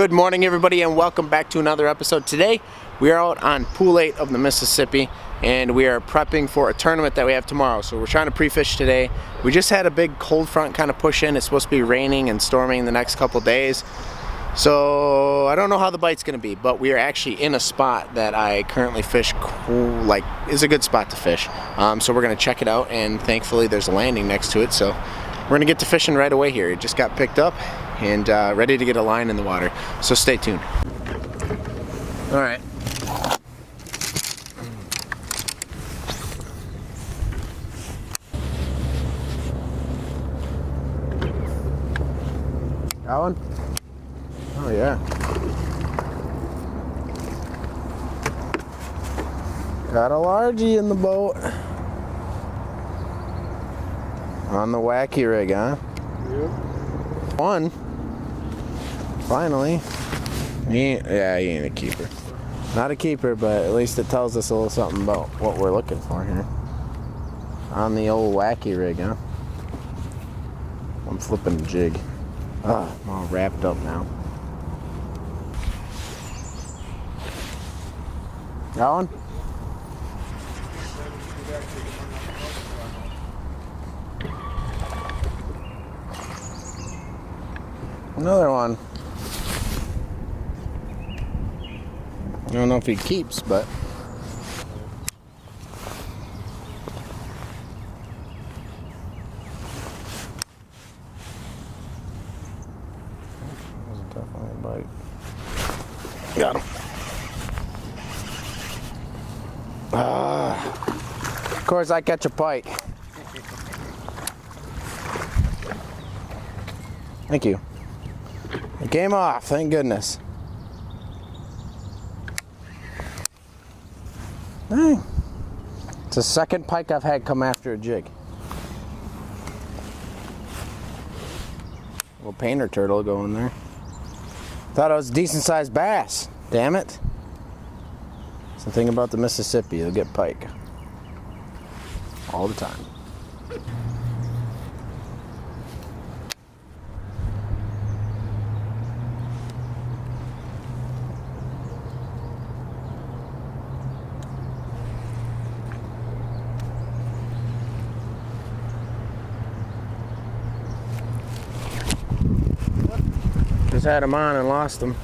Good morning, everybody, and welcome back to another episode. Today we are out on Pool 8 of the Mississippi, and we are prepping for a tournament that we have tomorrow. So we're trying to pre-fish today. We just had a big cold front kind of push in. It's supposed to be raining and storming the next couple days. So I don't know how the bite's going to be, but we are actually in a spot that I currently fish, is a good spot to fish. So we're going to check it out, and thankfully there's a landing next to it. So we're going to get to fishing right away here. It just got picked up and ready to get a line in the water. So stay tuned. All right. That one? Oh yeah. Got a largie in the boat. On the wacky rig, huh? Yep. One. Finally. He ain't a keeper. Not a keeper, but at least it tells us a little something about what we're looking for here. On the old wacky rig, huh? I'm flipping the jig. I'm all wrapped up now. That one? Another one. I don't know if he keeps, but that was definitely a bite. Got him. Of course I catch a pike. Thank you. It came off, thank goodness. Dang. It's the second pike I've had come after a jig. Little painter turtle going there. Thought it was a decent sized bass. Damn it. It's the thing about the Mississippi, you'll get pike. All the time. Just had him on and lost him.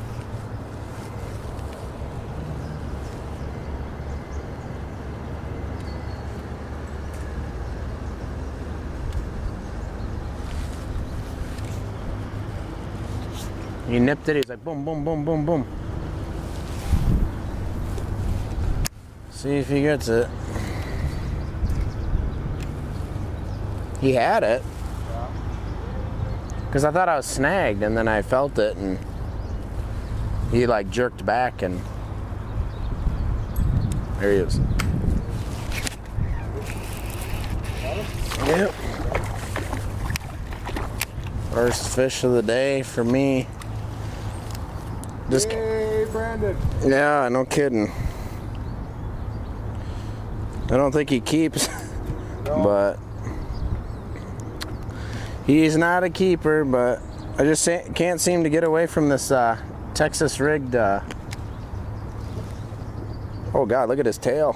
He nipped it, he's like boom, boom, boom, boom, boom. See if he gets it. He had it. Because I thought I was snagged, and then I felt it, and he like jerked back, and there he is. Yep. First fish of the day for me. Yay, Brandon. Yeah, no kidding. I don't think he keeps, no. But he's not a keeper, but I just can't seem to get away from this Texas rigged. Oh God, look at his tail.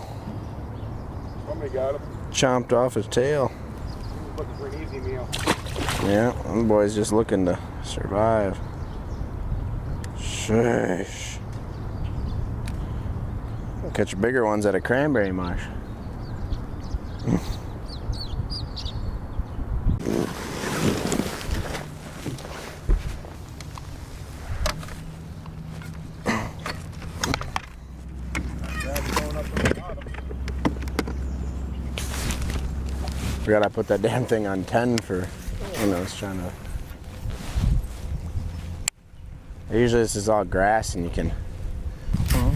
Somebody got him. Chomped off his tail. He's looking for an easy meal. Yeah, them boy's just looking to survive. Sheesh. I'll catch bigger ones at a cranberry marsh. Forgot I put that damn thing on 10 for, I was trying to. Usually this is all grass and you can. Oh.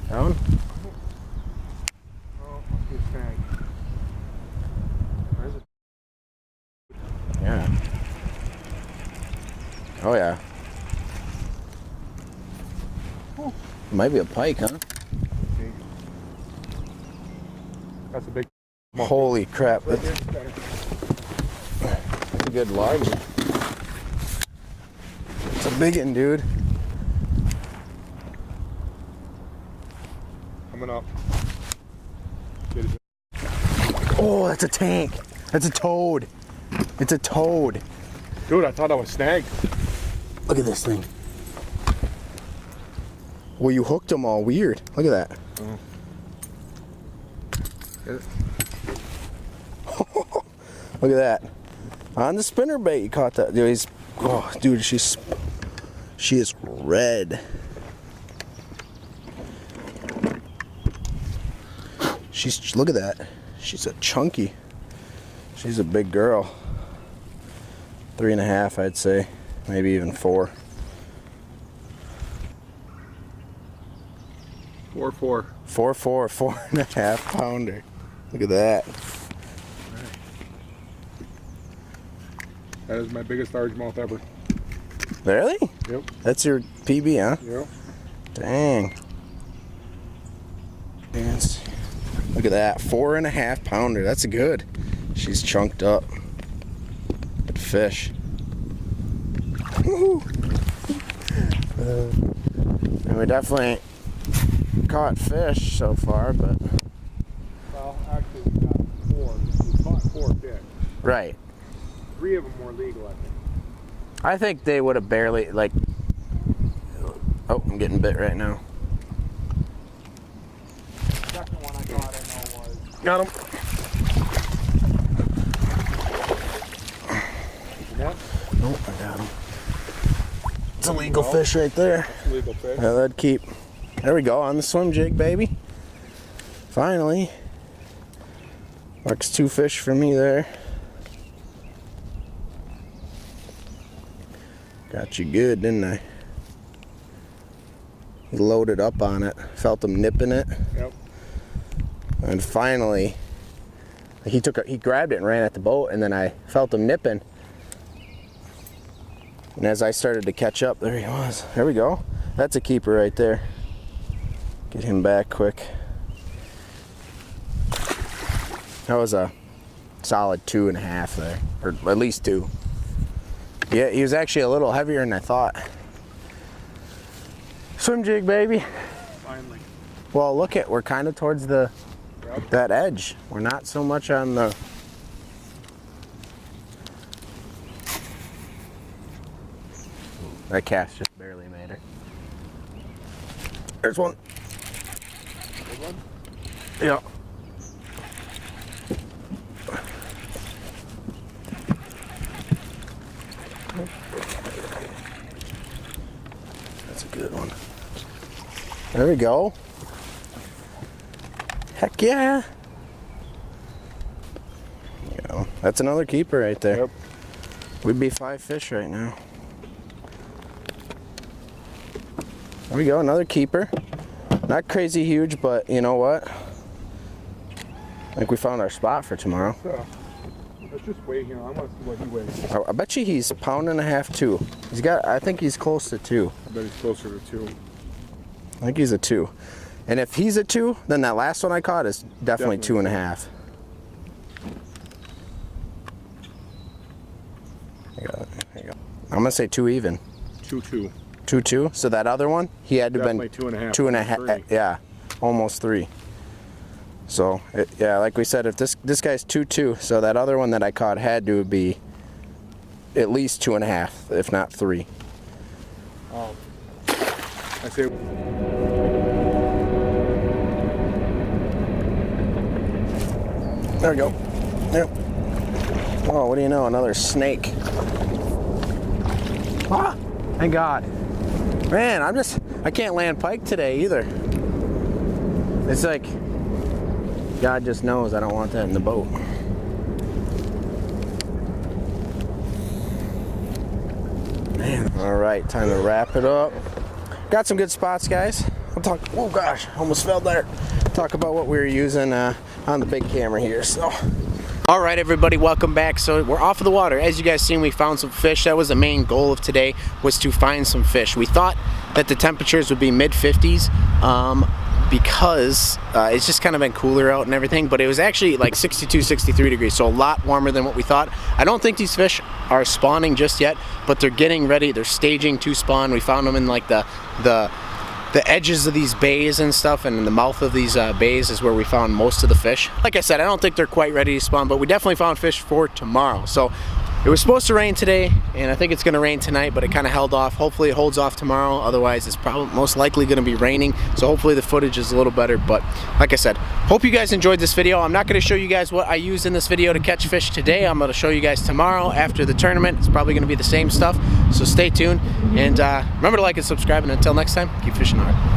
That one? Oh, must be a snag. Where is it? Yeah. Oh yeah. Oh. It might be a pike, huh? That's a big. Holy crap. That's a good large. It's a big one, dude. Coming up. Get it. Oh, that's a tank. That's a toad. It's a toad. Dude, I thought I was snagged. Look at this thing. Well, you hooked them all weird. Look at that. Oh. Get it. Look at that. On the spinner bait, you caught that. Dude, dude, she is red. Look at that. She's a chunky. She's a big girl. 3.5, I'd say. Maybe even 4. 4-4. 4.5 pounder. Look at that. That is my biggest largemouth ever. Really? Yep. That's your PB, huh? Yep. Dang. Yes. Look at that. 4.5 pounder. That's good. She's chunked up. Good fish. And we definitely caught fish so far, but. Well, actually, we got 4. We caught 4 fish. Right. 3 of them were legal, I think. I think they would have barely, like. Oh, I'm getting bit right now. The second one I caught, I know was. Got him. Net? Nope, I got him. It's a legal fish right there. Legal fish. Yeah, that'd keep. There we go, on the swim jig, baby. Finally. Marks 2 fish for me there. Got you good, didn't I? He loaded up on it. Felt him nipping it. Yep. And finally, he grabbed it and ran at the boat, and then I felt him nipping. And as I started to catch up, there he was. There we go. That's a keeper right there. Get him back quick. That was a solid 2.5 there, or at least 2. Yeah, he was actually a little heavier than I thought. Swim jig, baby. Finally. Well, we're kind of towards that edge. We're not so much on the. That cast just barely made her. There's one. Good one? Yeah. That's a good one. There we go. Heck yeah. Yeah, that's another keeper right there. Yep. We'd be 5 fish right now. There we go, another keeper. Not crazy huge, but you know what? I think we found our spot for tomorrow. Let's just weigh him. I want to see what he weighs. I bet you he's 1.5 pounds, 2. I think he's close to 2. I bet he's closer to 2. I think he's a 2. And if he's a 2, then that last one I caught is definitely 2.5. There you go. I'm gonna say 2 even. 2-2. 2-2. So that other one, he had to have been 2.5. 2.5. Yeah, almost 3. So yeah, like we said, if this guy's 2-2, so that other one that I caught had to be at least 2.5, if not 3. I say. There we go. Yep. Oh, what do you know? Another snake. Ah! Thank God. Man, I can't land pike today either. It's like, God just knows I don't want that in the boat. Man, all right, time to wrap it up. Got some good spots, guys. I'll talk, oh gosh, almost fell there. Talk about what we were using on the big camera here, so. All right, everybody, welcome back. So we're off of the water. As you guys seen, we found some fish. That was the main goal of today, was to find some fish. We thought that the temperatures would be mid-50s. because it's just kind of been cooler out and everything, but it was actually like 62, 63 degrees, so a lot warmer than what we thought. I don't think these fish are spawning just yet, but they're getting ready. They're staging to spawn. We found them in like the edges of these bays and stuff, and in the mouth of these bays is where we found most of the fish. Like I said, I don't think they're quite ready to spawn, but we definitely found fish for tomorrow. So it was supposed to rain today, and I think it's going to rain tonight, but it kind of held off. Hopefully it holds off tomorrow. Otherwise, it's probably most likely going to be raining, so hopefully the footage is a little better. But like I said, hope you guys enjoyed this video. I'm not going to show you guys what I used in this video to catch fish today. I'm going to show you guys tomorrow after the tournament. It's probably going to be the same stuff, so stay tuned. And remember to like and subscribe, and until next time, keep fishing hard.